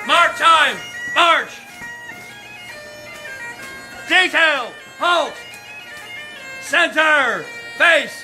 Mark time! March! Detail! Halt! Center! Face!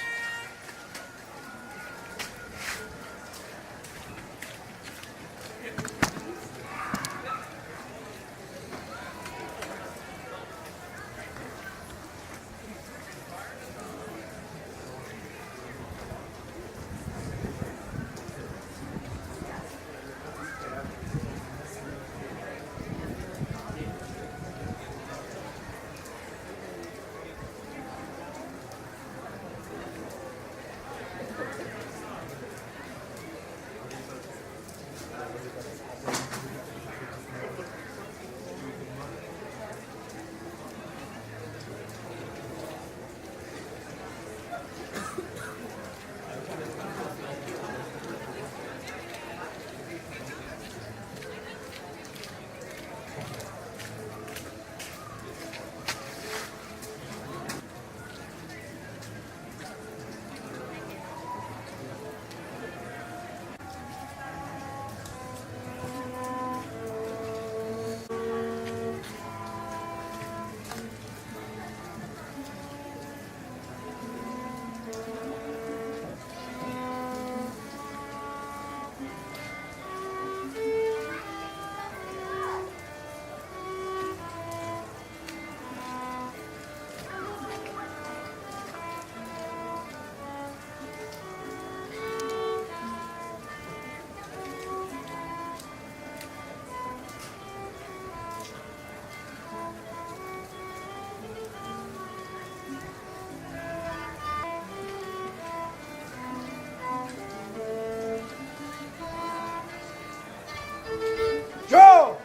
Draw!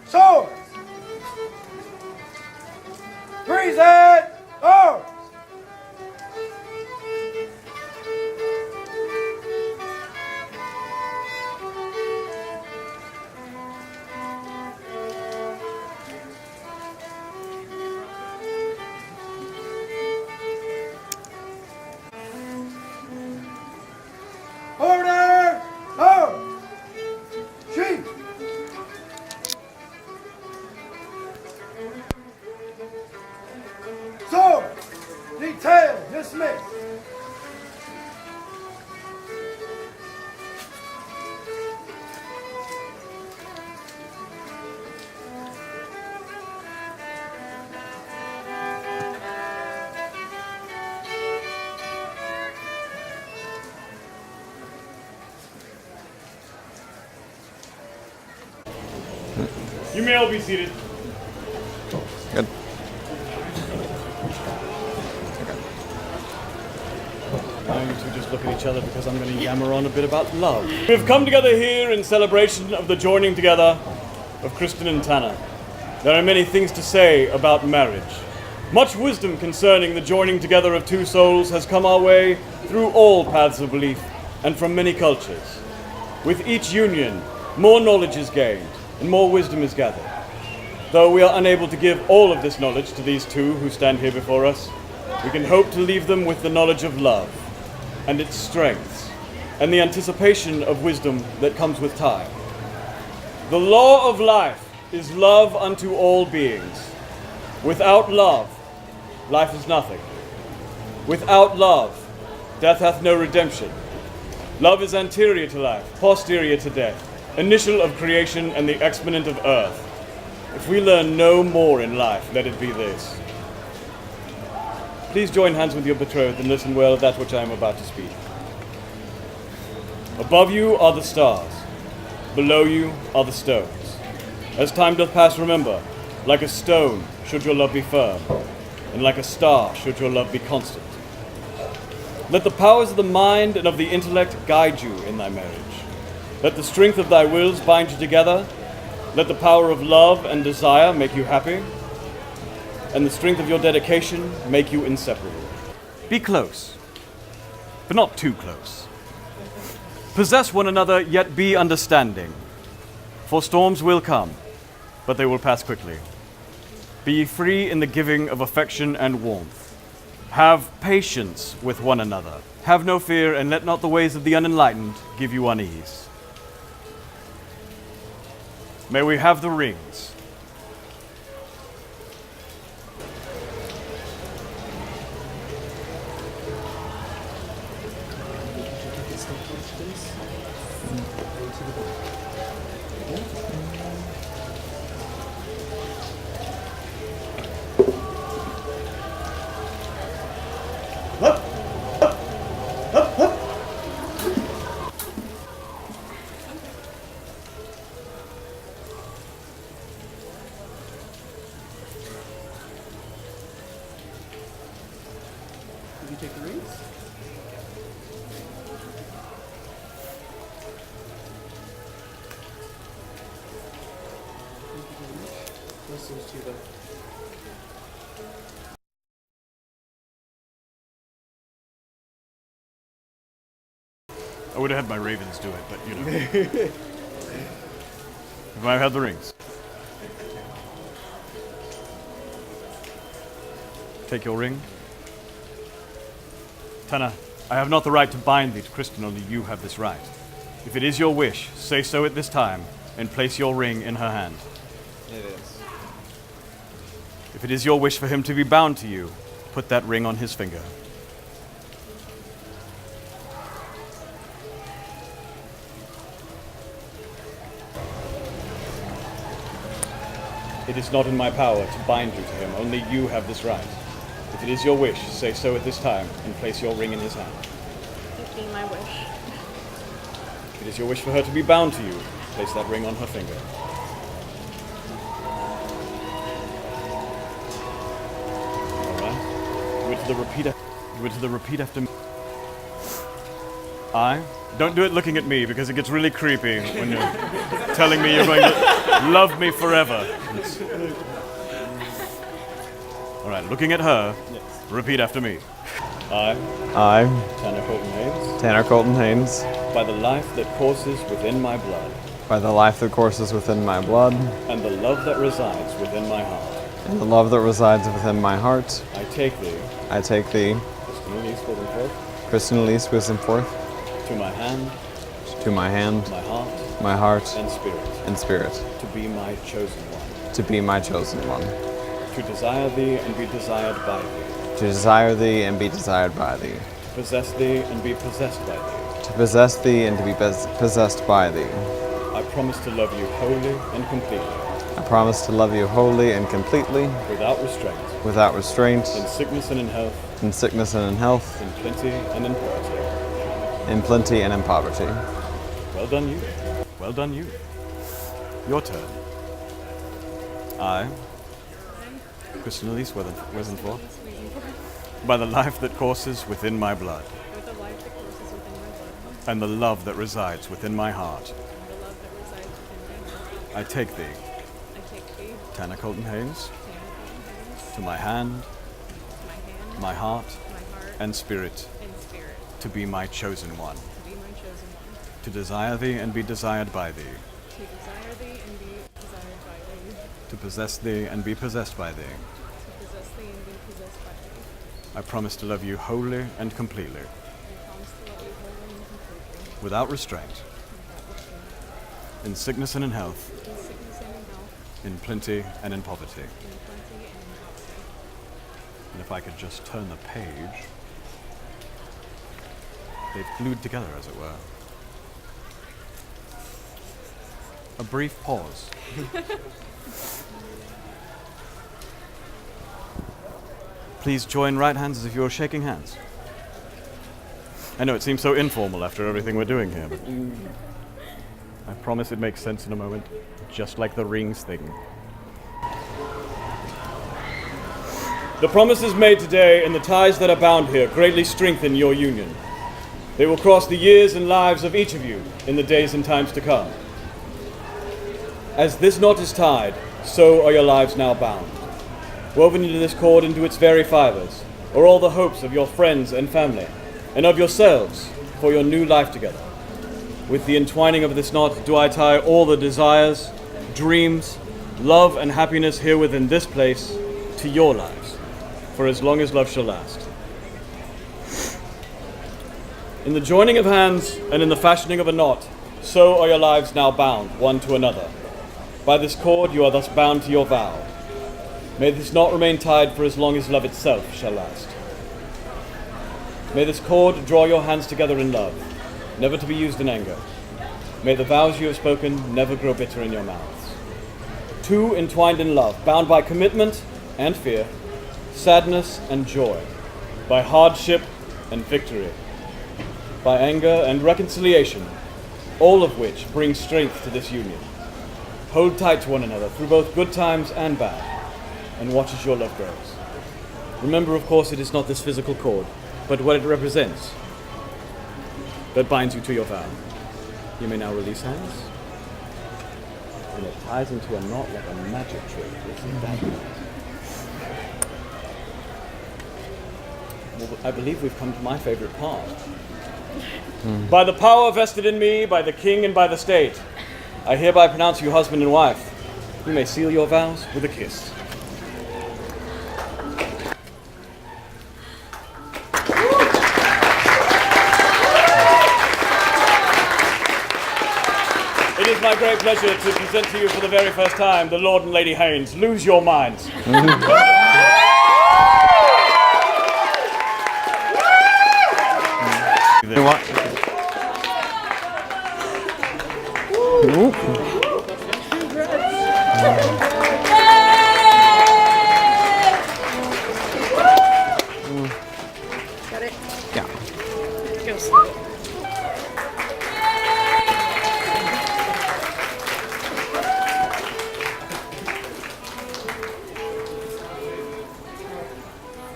Sword! Present! Arms! Order! Arms! Chief! Sword! Detail dismissed! You may all be seated. Good. Now you two just look at each other because I'm going to yammer on a bit about love. We've come together here in celebration of the joining together of Kristen and Tanner. There are many things to say about marriage. Much wisdom concerning the joining together of two souls has come our way through all paths of belief and from many cultures. With each union, more knowledge is gained and more wisdom is gathered. Though we are unable to give all of this knowledge to these two who stand here before us, we can hope to leave them with the knowledge of love and its strengths and the anticipation of wisdom that comes with time. The law of life is love unto all beings. Without love, life is nothing. Without love, death hath no redemption. Love is anterior to life, posterior to death, initial of creation and the exponent of earth. If we learn no more in life, let it be this. Please join hands with your betrothed and listen well to that which I am about to speak. Above you are the stars, below you are the stones. As time doth pass, remember, like a stone should your love be firm, and like a star should your love be constant. Let the powers of the mind and of the intellect guide you in thy marriage. Let the strength of thy wills bind you together. Let the power of love and desire make you happy, and the strength of your dedication make you inseparable. Be close, but not too close. Possess one another, yet be understanding. For storms will come, but they will pass quickly. Be free in the giving of affection and warmth. Have patience with one another. Have no fear, and let not the ways of the unenlightened give you unease. May we have the rings. Did you take the rings? Thank you very much. Blessings to you, though. I would have had my ravens do it, but you know. If I had the rings. Take your ring. Tanner, I have not the right to bind thee to Kristen, only you have this right. If it is your wish, say so at this time, and place your ring in her hand. It is. If it is your wish for him to be bound to you, put that ring on his finger. It is not in my power to bind you to him, only you have this right. If it is your wish, say so at this time, and place your ring in his hand. It be my wish. If it is your wish for her to be bound to you, place that ring on her finger. Alright. Do it to the repeat after me. I? Don't do it looking at me, because it gets really creepy when you're telling me you're going to love me forever. Alright, looking at her, repeat after me. I, Tanner Colton Haynes, Tanner Colton Haynes, by the life that courses within my blood, by the life that courses within my blood, and the love that resides within my heart, and the love that resides within my heart, I take thee, Kristen Elise Wisdomforth, to my hand, my heart, and spirit, to be my chosen one, to desire thee and be desired by thee, to desire thee and be desired by thee, to possess thee and be possessed by thee, to possess thee and to be possessed by thee. I promise to love you wholly and completely, I promise to love you wholly and completely, without restraint, in sickness and in health, in plenty and in poverty. in plenty and in poverty. Well done you. Well done you. Your turn. I, Kristen Elise Wisdomforth, by the life that courses within my blood, With the life that courses within my blood, and the love that resides within my heart, and the love that resides within my heart, I take thee, I take thee, Tanner Colton Haynes, Tanner Colton Haynes, to my hand, to my hand, my heart, my heart, and spirit, and spirit, to be my chosen one, to be my chosen one, to desire thee and be desired by thee, to desire thee and be desired by thee, to possess thee and be possessed by thee. to possess thee and be possessed by thee. I promise to love you wholly and completely, I promise to love you wholly and completely, without restraint, without restraint, in sickness and in health, in sickness and in health, in plenty and in poverty. in plenty and in poverty. And if I could just turn the page, they've glued together, as it were. A brief pause. Please join right hands as if you're shaking hands. I know it seems so informal after everything we're doing here, but I promise it makes sense in a moment, just like the rings thing. The promises made today and the ties that are bound here greatly strengthen your union. They will cross the years and lives of each of you in the days and times to come. As this knot is tied, so are your lives now bound. Woven into this cord into its very fibers are all the hopes of your friends and family, and of yourselves for your new life together. With the entwining of this knot do I tie all the desires, dreams, love, and happiness here within this place to your lives, for as long as love shall last. In the joining of hands and in the fashioning of a knot, so are your lives now bound one to another. By this cord you are thus bound to your vow. May this not remain tied for as long as love itself shall last. May this cord draw your hands together in love, never to be used in anger. May the vows you have spoken never grow bitter in your mouths. Two entwined in love, bound by commitment and fear, sadness and joy, by hardship and victory, by anger and reconciliation, all of which bring strength to this union. Hold tight to one another through both good times and bad, and watch as your love grows. Remember, of course, it is not this physical cord, but what it represents that binds you to your vow. You may now release hands, and it ties into a knot like a magic trick. Isn't that nice? Well, I believe we've come to my favorite part. By the power vested in me, by the king and by the state, I hereby pronounce you husband and wife. You may seal your vows with a kiss. It is my great pleasure to present to you for the very first time the Lord and Lady Haynes. Lose your minds. Got it? Yeah. Go slow.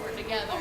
We're together.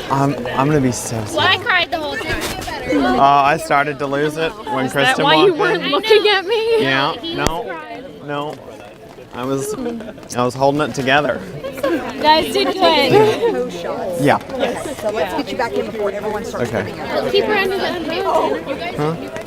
I'm gonna be so sad. Well, I cried the whole time. Oh, I started to lose it when Kristen Why you walked weren't in. looking at me? Yeah, no. I was holding it together. You guys did good. Yeah. So let's get you back in before everyone starts Okay. giving out. Keep her under the umbrella. You guys,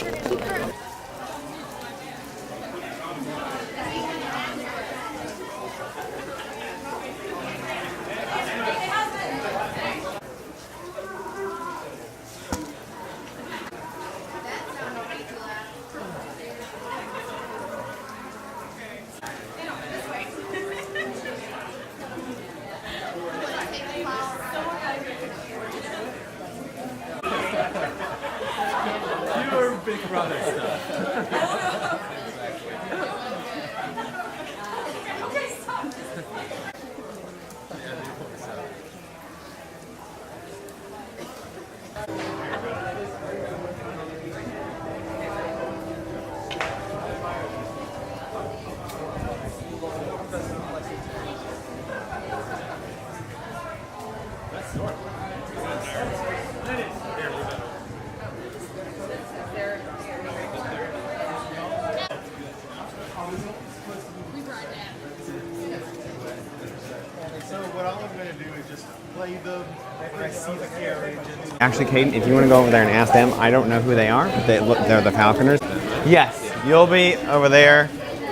Actually, Caden, if you want to go over there and ask them, I don't know who they are, but they're the Falconers. Yes, you'll be over there.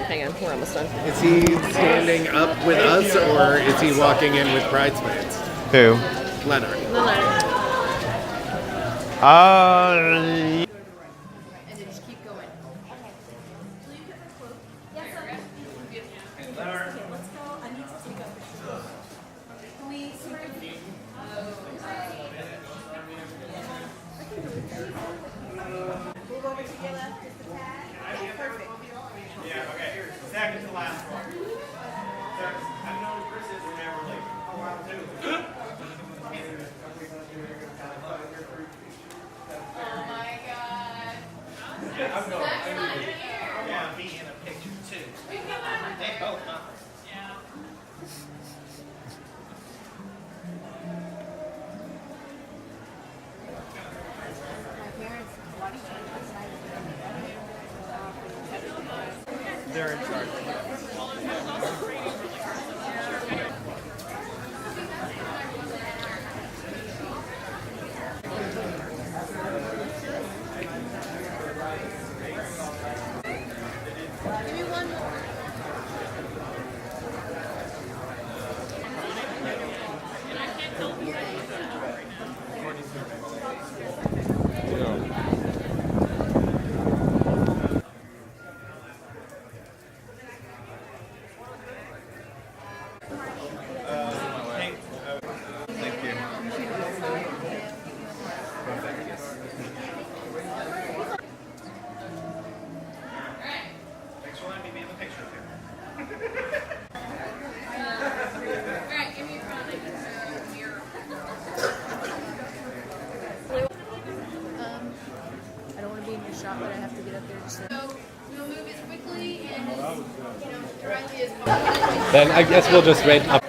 Hang on, we're almost done. Is he standing up with us, or is he walking in with bridesmaids? Who? Leonard. Uh, Second to last one. I've known Chris is never late. Oh, wow, too. oh my god. I'm going. Yeah, me in a picture, too. They both not. Yeah. They're in charge. Thanks for letting me be in the picture here. Alright, give me your phone. Mirror. I don't want to be in your shot, but I have to get up there just to... So we'll move as quickly and as, try as possible. Then I guess we'll just wait up.